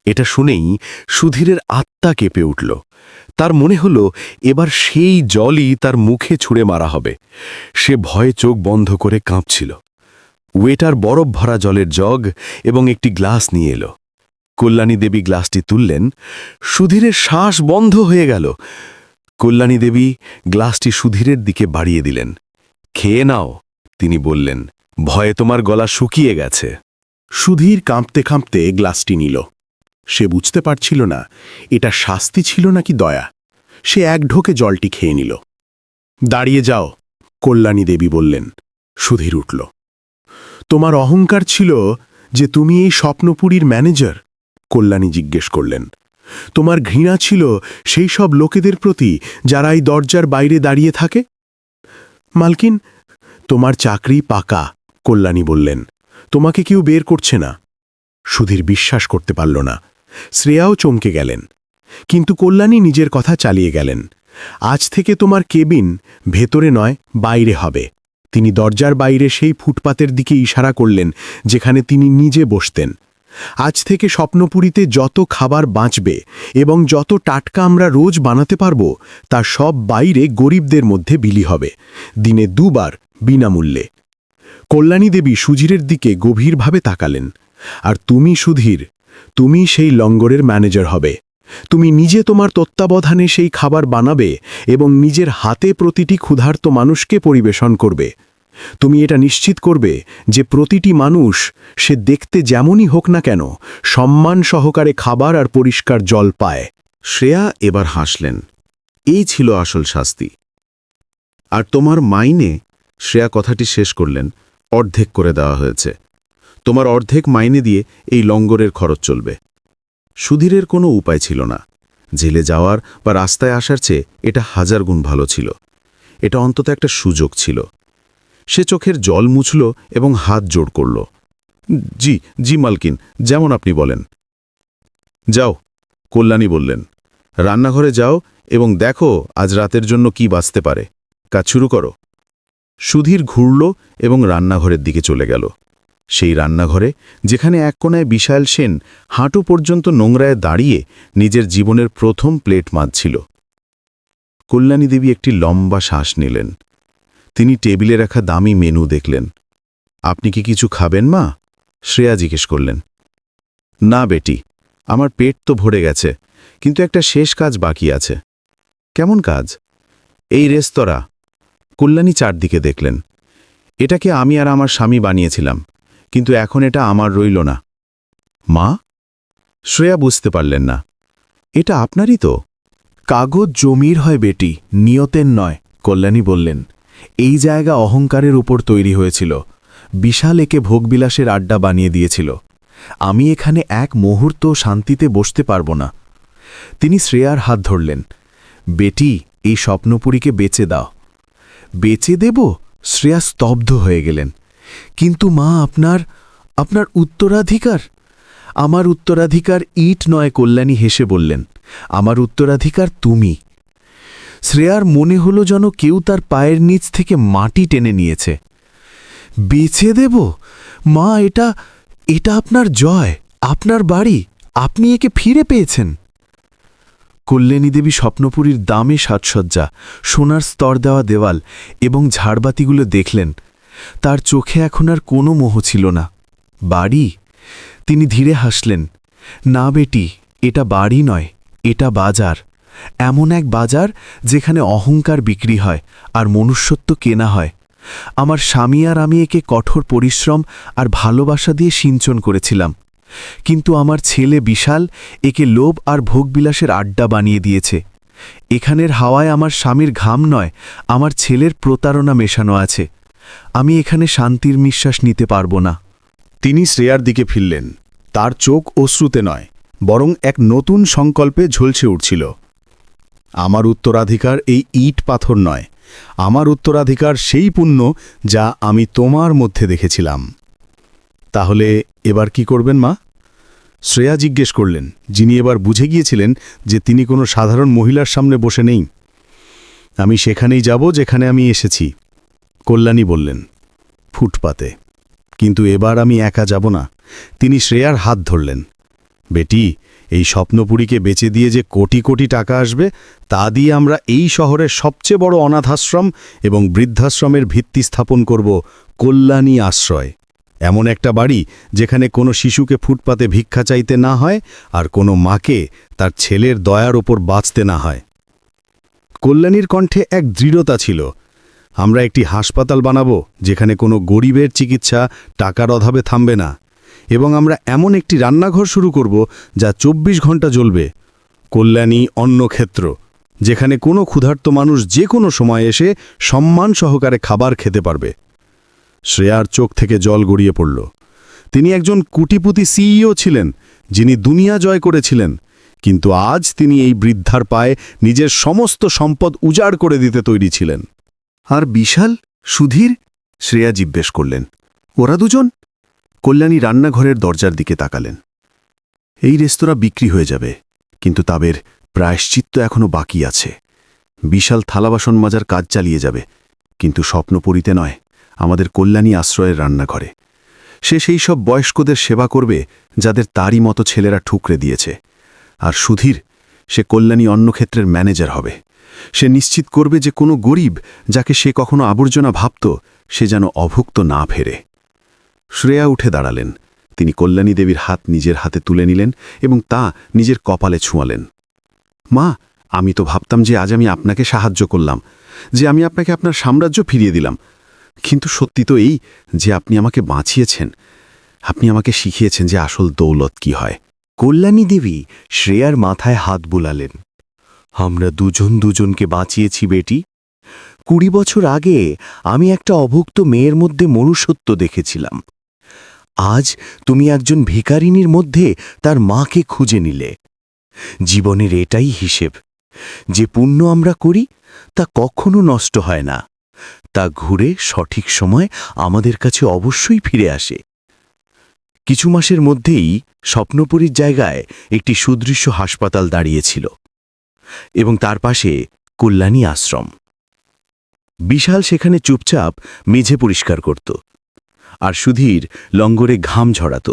এটা শুনেই সুধীরের আত্মা কেঁপে উঠল। তার মনে হল এবার সেই জলই তার মুখে ছুঁড়ে মারা হবে। সে ভয়ে চোখ বন্ধ করে কাঁপছিল। ওয়েটার বরফ ভরা জলের জগ এবং একটি গ্লাস নিয়ে এলো। কল্যাণী দেবী গ্লাসটি তুললেন। সুধীরের শ্বাস বন্ধ হয়ে গেল। কল্যাণী দেবী গ্লাসটি সুধীরের দিকে বাড়িয়ে দিলেন। খেয়ে নাও, তিনি বললেন, ভয়ে তোমার গলা শুকিয়ে গেছে। সুধীর কাঁপতে কাঁপতে গ্লাসটি নিল। সে বুঝতে পারছিল না এটা শাস্তি ছিল নাকি দয়া। সে এক ঢোকে জলটি খেয়ে নিল। দাঁড়িয়ে যাও, কল্যাণী দেবী বললেন। সুধীর উঠল। তোমার অহংকার ছিল যে তুমি এই স্বপ্নপুরীর ম্যানেজার? কল্যাণী জিজ্ঞেস করলেন। তোমার ঘৃণা ছিল সেই সব লোকেদের প্রতি যারা এই দরজার বাইরে দাঁড়িয়ে থাকে? মালকিন, তোমার চাকরি পাকা, কল্যাণী বললেন। তোমাকে কেউ বের করছে না। সুধীর বিশ্বাস করতে পারল না। শ্রেয়াও চমকে গেলেন। কিন্তু কল্যাণী নিজের কথা চালিয়ে গেলেন। আজ থেকে তোমার কেবিন ভেতরে নয়, বাইরে হবে। তিনি দরজার বাইরে সেই ফুটপাতের দিকে ইশারা করলেন যেখানে তিনি নিজে বসতেন। আজ থেকে স্বপ্নপুরীতে যত খাবার বাঁচবে এবং যত টাটকা আমরা রোজ বানাতে পারব, তা সব বাইরে গরিবদের মধ্যে বিলি হবে, দিনে 2 বার বিনামূল্যে। কল্যাণী দেবী সুধীরের দিকে গভীরভাবে তাকালেন। আর তুমি সুধীর, তুমি সেই লঙ্গরের ম্যানেজার হবে। তুমি নিজে তোমার তত্ত্বাবধানে সেই খাবার বানাবে এবং নিজের হাতে প্রতিটি ক্ষুধার্ত মানুষকে পরিবেশন করবে। তুমি এটা নিশ্চিত করবে যে প্রতিটি মানুষ, সে দেখতে যেমনই হোক না কেন, সম্মান সহকারে খাবার আর পরিষ্কার জল পায়। শ্রেয়া এবার হাসলেন। এই ছিল আসল শাস্তি। আর তোমার মাইনে, শ্রেয়া কথাটি শেষ করলেন, অর্ধেক করে দেওয়া হয়েছে। তোমার অর্ধেক মাইনে দিয়ে এই লঙ্গরের খরচ চলবে। সুধীরের কোনো উপায় ছিল না। জেলে যাওয়ার বা রাস্তায় আসার চেয়ে এটা 1000 গুণ ভালো ছিল। এটা অন্তত একটা সুযোগ ছিল। সে চোখের জল মুছল এবং হাত জোড় করল। জি জি মালকিন, যেমন আপনি বলেন। যাও, কল্যাণী বললেন। রান্নাঘরে যাও এবং দেখো আজ রাতের জন্য কি বাঁচতে পারে। কাজ শুরু করো। সুধীর ঘুরল এবং রান্নাঘরের দিকে চলে গেল। সেই রান্নাঘরে, যেখানে এক কোণায় বিশাল সেন হাঁটু পর্যন্ত নোংরায় দাঁড়িয়ে নিজের জীবনের প্রথম প্লেট মাজছিল। কল্যাণী দেবী একটি লম্বা শ্বাস নিলেন। তিনি টেবিলে রাখা দামি মেনু দেখলেন। আপনি কি কিছু খাবেন মা? শ্রেয়া জিজ্ঞেস করলেন। না বেটি, আমার পেট তো ভরে গেছে, কিন্তু একটা শেষ কাজ বাকি আছে। কেমন কাজ? এই রেস্তোরাঁ। কল্যাণী চারদিকে দেখলেন। এটাকে আমি আর আমার স্বামী বানিয়েছিলাম, কিন্তু এখন এটা আমার রইল না। মা? শ্রেয়া বুঝতে পারলেন না। এটা আপনারই তো। কাগজ জমির হয় বেটি, নিয়তের নয়, কল্যাণী বললেন। এই জায়গা অহংকারের উপর তৈরি হয়েছিল। বিশাল একে ভোগবিলাসের আড্ডা বানিয়ে দিয়েছিল। আমি এখানে এক মুহূর্ত শান্তিতে বসতে পারব না। তিনি শ্রেয়ার হাত ধরলেন। বেটি, এই স্বপ্নপুরীকে বেচে দাও। বেচে দেব? শ্রেয়া স্তব্ধ হয়ে গেলেন। কিন্তু মা, আপনার উত্তরাধিকার। আমার উত্তরাধিকার ইট নয়, কল্যাণী হেসে বললেন। আমার উত্তরাধিকার তুমি। শ্রেয়ার মনে হলো যেন কেউ তার পায়ের নিচ থেকে মাটি টেনে নিয়েছে। বেচে দেব? মা, এটা আপনার জয়, আপনার বাড়ি। আপনি একে ফিরে পেয়েছেন। কল্যাণী দেবী স্বপ্নপুরীর দামে সাজসজ্জা, সোনার স্তর দেওয়া দেওয়াল এবং ঝাড়বাতিগুলো দেখলেন। তার চোখে এখন আর কোনো মোহ ছিল না। বাড়ি? তিনি ধীরে হাসলেন। না বেটি, এটা বাড়ি নয়, এটা বাজার। এমন এক বাজার যেখানে অহংকার বিক্রি হয় আর মনুষ্যত্ব কেনা হয়। আমার স্বামী আর আমি একে কঠোর পরিশ্রম আর ভালোবাসা দিয়ে সিঞ্চন করেছিলাম, কিন্তু আমার ছেলে বিশাল একে লোভ আর ভোগবিলাসের আড্ডা বানিয়ে দিয়েছে। এখানের হাওয়ায় আমার স্বামীর ঘাম নয়, আমার ছেলের প্রতারণা মেশানো আছে। আমি এখানে শান্তির নিঃশ্বাস নিতে পারব না। তিনি শ্রেয়ার দিকে ফিরলেন। তার চোখ অশ্রুতে নয়, বরং এক নতুন সংকল্পে ঝলসে উঠছিল। আমার উত্তরাধিকার এই ইট পাথর নয়, আমার উত্তরাধিকার সেই পুণ্য যা আমি তোমার মধ্যে দেখেছিলাম। তাহলে এবার কি করবেন মা? শ্রেয়া জিজ্ঞেস করলেন, যিনি এবার বুঝে গিয়েছিলেন যে তিনি কোনো সাধারণ মহিলার সামনে বসে নেই। আমি সেখানেই যাব যেখানে আমি এসেছি, কল্যাণী বললেন। ফুটপাতে। কিন্তু এবার আমি একা যাব না। তিনি শ্রেয়ার হাত ধরলেন। বেটি, এই স্বপ্নপুরীকে বেচে দিয়ে যে কোটি কোটি টাকা আসবে, তা দিয়ে আমরা এই শহরের সবচেয়ে বড় অনাথাশ্রম এবং বৃদ্ধাশ্রমের ভিত্তি স্থাপন করব, কল্যাণী আশ্রয়। এমন একটা বাড়ি যেখানে কোনো শিশুকে ফুটপাতে ভিক্ষা চাইতে না হয় আর কোনো মাকে তার ছেলের দয়ার ওপর বাঁচতে না হয়। কল্যাণীর কণ্ঠে এক দৃঢ়তা ছিল। আমরা একটি হাসপাতাল বানাবো যেখানে কোনো গরিবের চিকিৎসা টাকার অভাবে থামবে না, এবং আমরা এমন একটি রান্নাঘর শুরু করব যা 24 ঘন্টা জ্বলবে। কল্যাণী অন্নক্ষেত্র, যেখানে কোনো ক্ষুধার্ত মানুষ যে কোনো সময় এসে সম্মান সহকারে খাবার খেতে পারবে। শ্রেয়ার চোখ থেকে জল গড়িয়ে পড়ল। তিনি একজন কোটিপতি সিইও ছিলেন, যিনি দুনিয়া জয় করেছিলেন, কিন্তু আজ তিনি এই বৃদ্ধার পায়ে নিজের সমস্ত সম্পদ উজাড় করে দিতে তৈরি ছিলেন। আর বিশাল, সুধীর? শ্রেয়া জিজ্ঞেস করলেন। ওরা দুজন? কল্যাণী রান্নাঘরের দরজার দিকে তাকালেন। এই রেস্তোরাঁ বিক্রি হয়ে যাবে, কিন্তু তাদের প্রায়শ্চিত্ত এখনো বাকি আছে। বিশাল থালাবাসন মাজার কাজ চালিয়ে যাবে, কিন্তু স্বপ্নপুরীতে নয়, আমাদের কল্যাণী আশ্রয়ের রান্নাঘরে। সে সেই সব বয়স্কদের সেবা করবে যাদের তারই মতো ছেলেরা ঠুকরে দিয়েছে। আর সুধীর, সে কল্যাণী অন্নক্ষেত্রের ম্যানেজার হবে। সে নিশ্চিত করবে যে কোনো গরিব, যাকে সে কখনো আবর্জনা ভাবত, সে যেন অভুক্ত না ফেরে। শ্রেয়া উঠে দাঁড়ালেন। তিনি কল্যাণী দেবীর হাত নিজের হাতে তুলে নিলেন এবং তা নিজের কপালে ছুঁয়ালেন। মা, আমি তো ভাবতাম যে আজ আমি আপনাকে সাহায্য করলাম, যে আমি আপনাকে আপনার সাম্রাজ্য ফিরিয়ে দিলাম, কিন্তু সত্যি তো এই যে আপনি আমাকে বাঁচিয়েছেন। আপনি আমাকে শিখিয়েছেন যে আসল দৌলত কি হয়। কল্যাণী দেবী শ্রেয়ার মাথায় হাত বুলালেন। আমরা দুজন দুজনকে বাঁচিয়েছি বেটি। 20 বছর আগে আমি একটা অভুক্ত মেয়ের মধ্যে মনুষ্যত্ব দেখেছিলাম। আজ তুমি একজন ভিখারিনীর মধ্যে তার মাকে খুঁজে নিলে। জীবনের এটাই হিসেব, যে পুণ্য আমরা করি তা কখনো নষ্ট হয় না, তা ঘুরে সঠিক সময় আমাদের কাছে অবশ্যই ফিরে আসে। কিছু মাসের মধ্যেই স্বপ্নপুরীর জায়গায় একটি সুদৃশ্য হাসপাতাল দাঁড়িয়েছিল এবং তার পাশে কল্যাণী আশ্রম। বিশাল সেখানে চুপচাপ মেঝে পরিষ্কার করত, আর সুধীর লঙ্গরে ঘাম ঝরাত।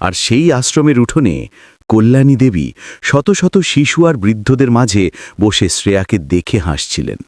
আর সেই আশ্রমের উঠোনে কল্যাণী দেবী শত শত শিশু আর বৃদ্ধদের মাঝে বসে শ্রেয়াকে দেখে হাসছিলেন।